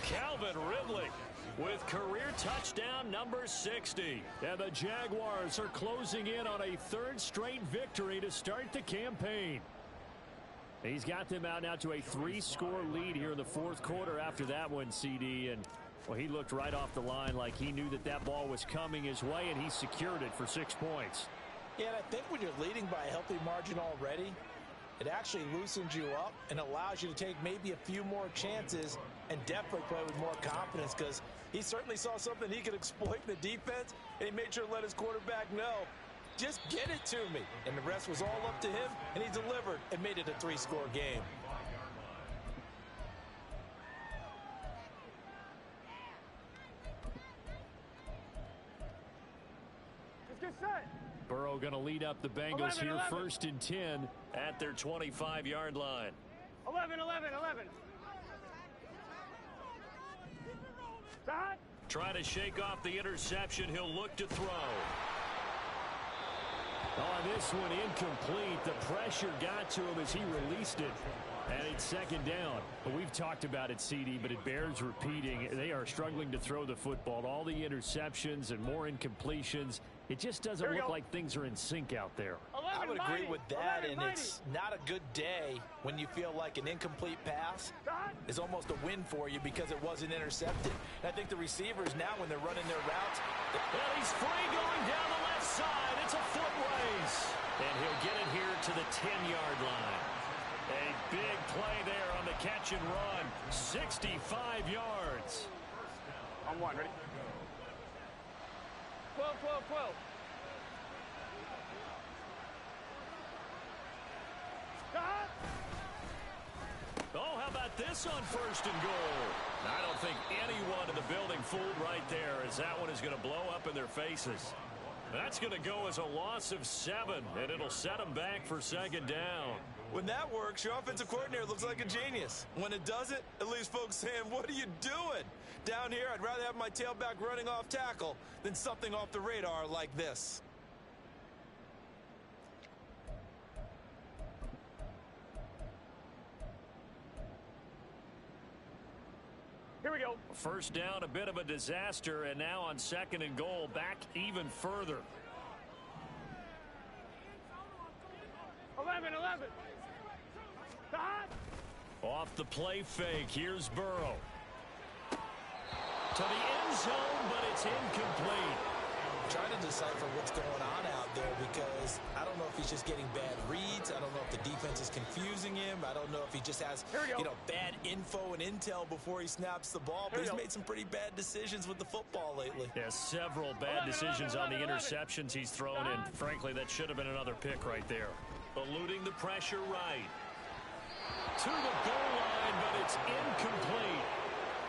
Calvin Ridley with career touchdown number 60. And the Jaguars are closing in on a 3rd straight victory to start the campaign. He's got them out now to a 3-score lead here in the 4th quarter after that one, CD. And, well, he looked right off the line like he knew that that ball was coming his way, and he secured it for 6 points. Yeah, and I think when you're leading by a healthy margin already, it actually loosens you up and allows you to take maybe a few more chances and definitely play with more confidence, because he certainly saw something he could exploit in the defense, and he made sure to let his quarterback know, just get it to me. And the rest was all up to him, and he delivered and made it a 3-score game. Let's get set. Burrow going to lead up the Bengals 11, here 11. 1st and 10 at their 25-yard line. 11. Trying to shake off the interception. He'll look to throw. On this one, incomplete. The pressure got to him as he released it. And it's second down. We've talked about it, CD, but it bears repeating. They are struggling to throw the football. All the interceptions and more incompletions. It just doesn't look like things are in sync out there. I would agree with that, and it's not a good day when you feel like an incomplete pass is almost a win for you because it wasn't intercepted. And I think the receivers now, when they're running their routes, well, he's free going down the left side. It's a foot race. And he'll get it here to the 10-yard line. A big play there on the catch and run. 65 yards. On one, ready? 12, 12, 12. Oh, how about this on first and goal? I don't think anyone in the building fooled right there, as that one is going to blow up in their faces. That's going to go as a loss of 7, and it'll set them back for second down. when that works, your offensive coordinator looks like a genius. When it doesn't, it leaves folks saying, what are you doing? Down here, I'd rather have my tailback running off tackle than something off the radar like this. Here we go. First down, a bit of a disaster, and now on second and goal, back even further. 11. Stop. Off the play fake, here's Burrow. To the end zone, but it's incomplete. I'm trying to decipher what's going on out there because I don't know if he's just getting bad reads. I don't know if the defense is confusing him. I don't know if he just has, bad info and intel before he snaps the ball. But he's made some pretty bad decisions with the football lately. Yeah, several bad decisions on the interceptions he's thrown, and frankly, that should have been another pick right there. Eluding the pressure right. To the goal line, but it's incomplete.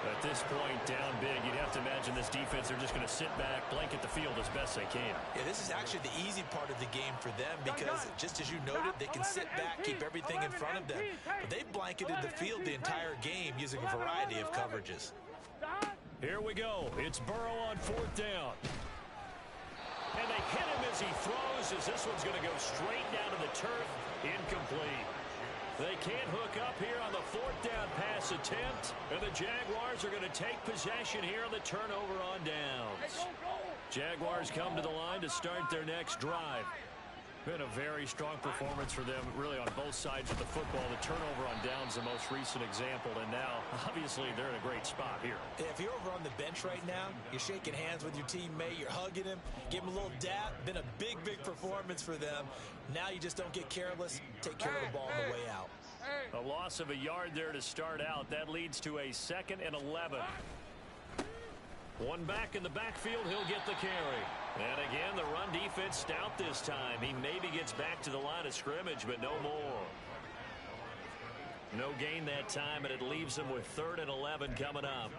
At this point, down big, you'd have to imagine this defense, they're just going to sit back, blanket the field as best they can. Yeah, this is actually the easy part of the game for them because, just as you noted, they can sit back, keep everything in front of them. But they've blanketed the field the entire game using a variety of coverages. Here we go. It's Burrow on fourth down. And they hit him as he throws, as this one's going to go straight down to the turf. Incomplete. They can't hook up here on the fourth down pass attempt. And the Jaguars are going to take possession here on the turnover on downs. Jaguars come to the line to start their next drive. Been a very strong performance for them, really, on both sides of the football. The turnover on downs, the most recent example. And now, obviously, they're in a great spot here. Yeah, if you're over on the bench right now, you're shaking hands with your teammate, you're hugging him, give him a little dap. Been a big, big performance for them. Now you just don't get careless. Take care of the ball on the way out. A loss of a yard there to start out. That leads to a 2nd and 11. One back in the backfield, he'll get the carry. And again, the run defense stout this time. He maybe gets back to the line of scrimmage, but no more. No gain that time, and it leaves him with 3rd and 11 coming up.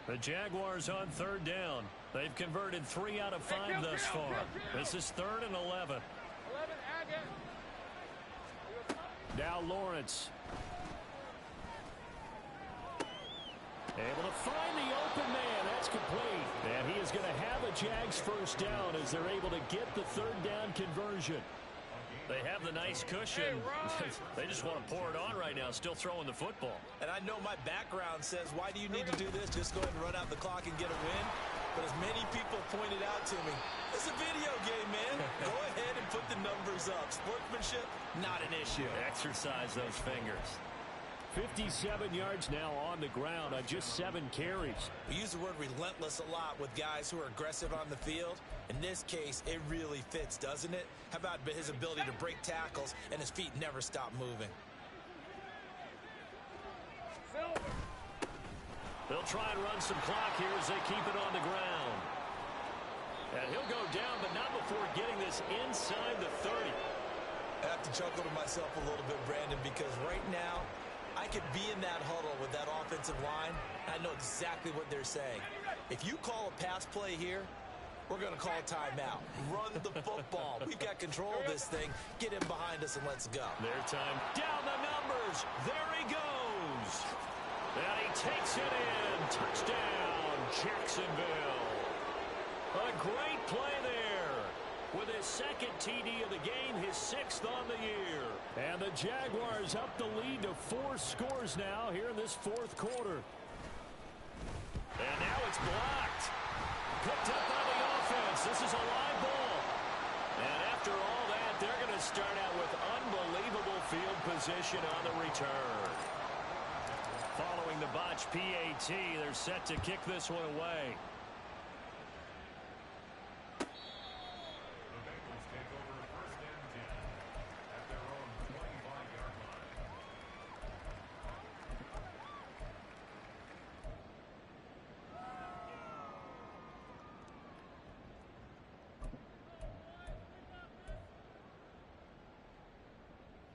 The Jaguars on 3rd down. They've converted 3 out of 5 thus far. This is 3rd and 11. Now Lawrence. Able to find the open man. That's complete. And he is going to have a Jags first down as they're able to get the 3rd down conversion. They have the nice cushion. They just want to pour it on right now, still throwing the football. And I know my background says, why do you need to do this? Just go ahead and run out the clock and get a win. But as many people pointed out to me, it's a video game, man. Go ahead and put the numbers up. Sportsmanship, not an issue. Exercise those fingers. 57 yards now on the ground on just 7 carries. We use the word relentless a lot with guys who are aggressive on the field. In this case, it really fits, doesn't it? How about his ability to break tackles and his feet never stop moving? They'll try and run some clock here as they keep it on the ground. And he'll go down, but not before getting this inside the 30. I have to chuckle to myself a little bit, Brandon, because right now, I could be in that huddle with that offensive line. I know exactly what they're saying. If you call a pass play here, We're going to call timeout. Run the football. We've got control of this thing. Get him behind us and let's go. Their time down the numbers. There he goes. And he takes it in. Touchdown, Jacksonville. A great play there. With his second TD of the game, his 6th on the year. And the Jaguars up the lead to 4 scores now here in this 4th quarter. And now it's blocked. Picked up by the offense. This is a live ball. And after all that, they're going to start out with unbelievable field position on the return. Following the botch PAT, they're set to kick this one away.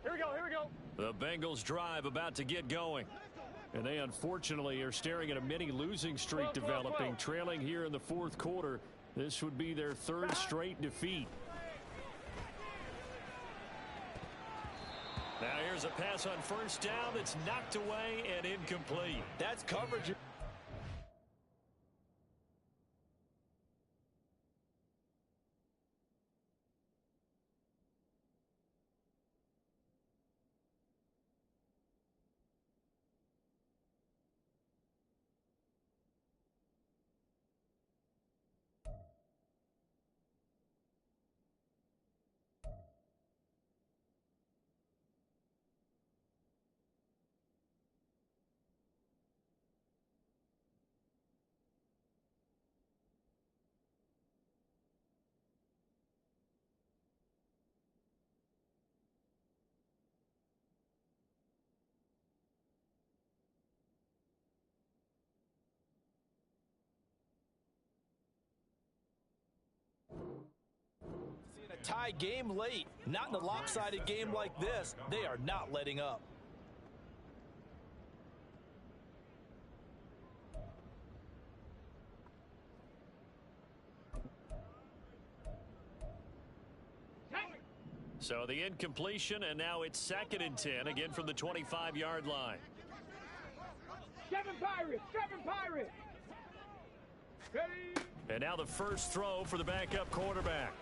Here we go. The Bengals drive about to get going. And they unfortunately are staring at a mini losing streak developing, trailing here in the 4th quarter. This would be their 3rd straight defeat. Now here's a pass on 1st down that's knocked away and incomplete. That's coverage. Tie game late. Not in a lopsided game like this. They are not letting up. So the incompletion, and now it's 2nd and 10, again from the 25-yard line. Seven Pirates. Ready. And now the first throw for the backup quarterback.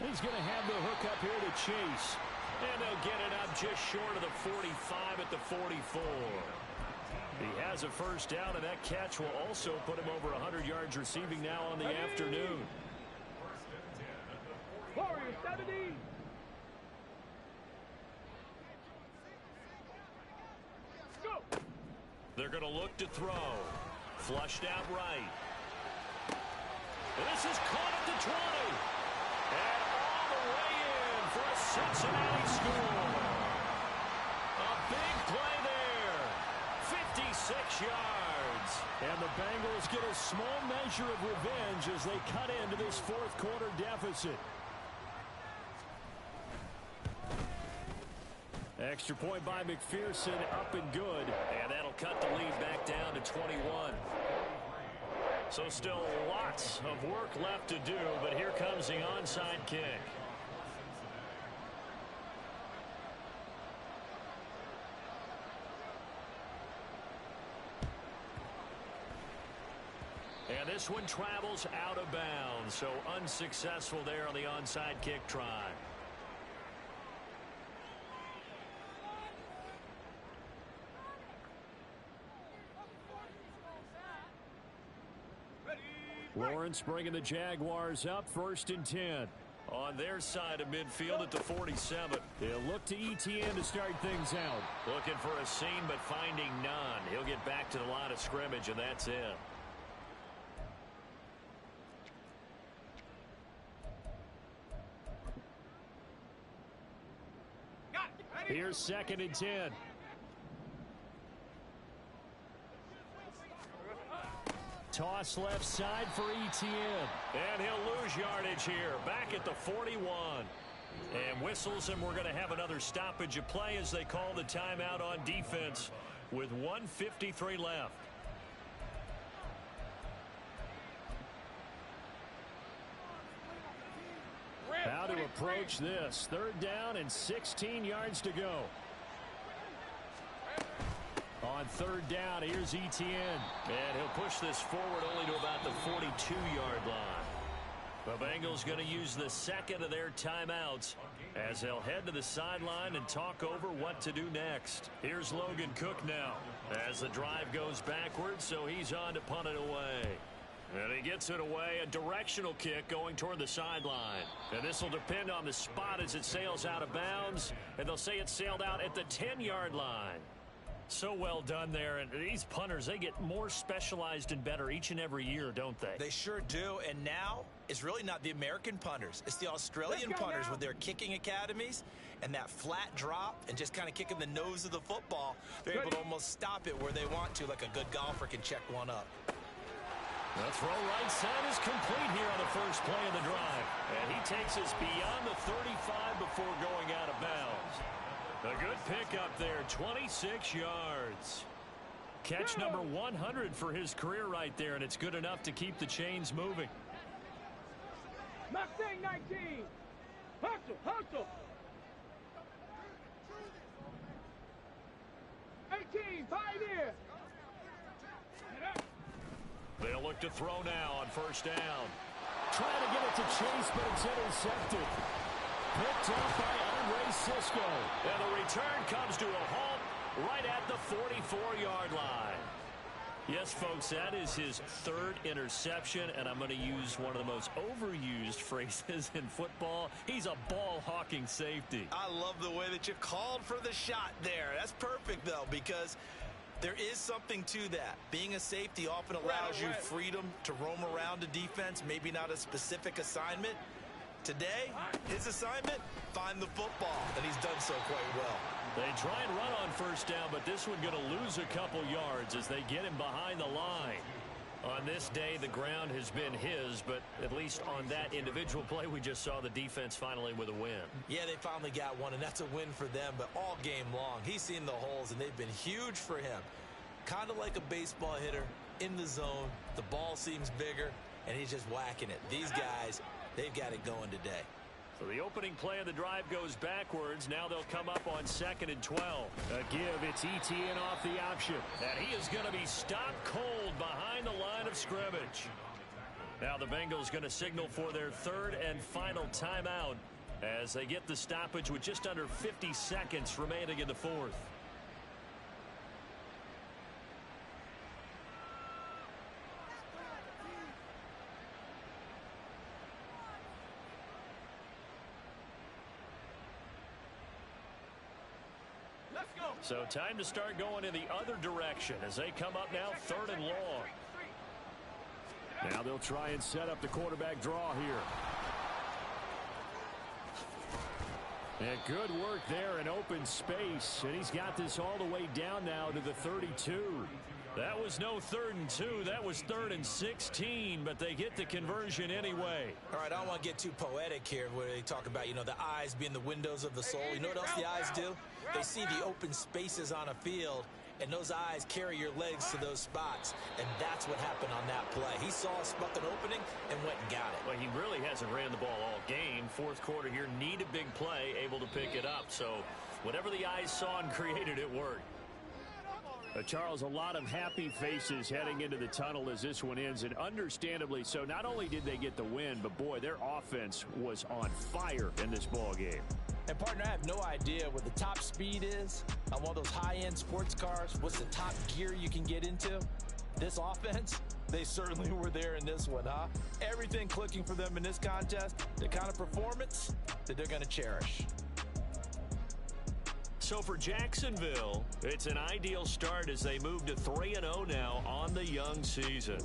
He's going to have the hook up here to Chase. And they'll get it up just short of the 45 at the 44. He has a first down, and that catch will also put him over 100 yards receiving now on the afternoon. Warriors 70. Go. They're going to look to throw. Flushed out right. And this is caught at the 20. And all the way in for a Cincinnati score. A big play there. 56 yards. And the Bengals get a small measure of revenge as they cut into this 4th quarter deficit. Extra point by McPherson, up and good. And that'll cut the lead back down to 21. So still lots of work left to do, but here comes the onside kick. And this one travels out of bounds, so unsuccessful there on the onside kick try. Lawrence bringing the Jaguars up, 1st and 10. On their side of midfield at the 47. They'll look to ETN to start things out. Looking for a seam, but finding none. He'll get back to the line of scrimmage, and that's it. Here's 2nd and 10. Toss left side for ETN. And he'll lose yardage here. Back at the 41. And whistles, and we're going to have another stoppage of play as they call the timeout on defense with 1:53 left. approach this. 3rd down and 16 yards to go. On 3rd down, here's Etienne. And he'll push this forward only to about the 42-yard line. The Bengals going to use the second of their timeouts as they'll head to the sideline and talk over what to do next. Here's Logan Cook now as the drive goes backwards, so he's on to punt it away. And he gets it away, a directional kick going toward the sideline. And this will depend on the spot as it sails out of bounds, and they'll say it sailed out at the 10-yard line. So well done there, and these punters, they get more specialized and better each and every year, don't they? They sure do, and now it's really not the American punters. It's the Australian punters with their kicking academies and that flat drop and just kind of kicking the nose of the football. They're able to almost stop it where they want to, like a good golfer can check one up. The throw right side is complete here on the first play of the drive, and he takes us beyond the 35 before going out of bounds. A good pickup there, 26 yards. Catch number 100 for his career right there, and it's good enough to keep the chains moving. Mustang 19. Hustle, hustle. 18, pioneer. They'll look to throw now on 1st down. Trying to get it to Chase, but it's intercepted. Picked up by Andre Cisco. And the return comes to a halt right at the 44-yard line. Yes, folks, that is his 3rd interception, and I'm going to use one of the most overused phrases in football. He's a ball-hawking safety. I love the way that you called for the shot there. That's perfect, though, because there is something to that. Being a safety often allows you freedom to roam around a defense, maybe not a specific assignment. Today, his assignment, find the football, and he's done so quite well. They try and run on 1st down, but this one going to lose a couple yards as they get him behind the line. On this day, the ground has been his, but at least on that individual play, we just saw the defense finally with a win. Yeah, they finally got one, and that's a win for them, but all game long, he's seen the holes, and they've been huge for him. Kind of like a baseball hitter in the zone. The ball seems bigger, and he's just whacking it. These guys, they've got it going today. So the opening play of the drive goes backwards. Now they'll come up on 2nd and 12. A give, it's Etienne off the option. And he is going to be stopped cold behind the line of scrimmage. Now the Bengals going to signal for their 3rd and final timeout as they get the stoppage with just under 50 seconds remaining in the 4th. So time to start going in the other direction as they come up now 3rd and long. Now they'll try and set up the quarterback draw here. And good work there in open space. And he's got this all the way down now to the 32. That was no 3rd and 2. That was 3rd and 16, but they get the conversion anyway. All right, I don't want to get too poetic here where they talk about, the eyes being the windows of the soul. You know what else the eyes do? They see the open spaces on a field, and those eyes carry your legs to those spots, and that's what happened on that play. He saw a an opening and went and got it. Well, he really hasn't ran the ball all game. 4th quarter here, need a big play, able to pick it up. So whatever the eyes saw and created, it worked. Charles, a lot of happy faces heading into the tunnel as this one ends, and understandably so. Not only did they get the win, but boy, their offense was on fire in this ball game. And partner, I have no idea what the top speed is on one of those high-end sports cars. What's the top gear you can get into? This offense, they certainly were there in this one, huh? Everything clicking for them in this contest, the kind of performance that they're going to cherish. So for Jacksonville, it's an ideal start as they move to 3-0 now on the young season.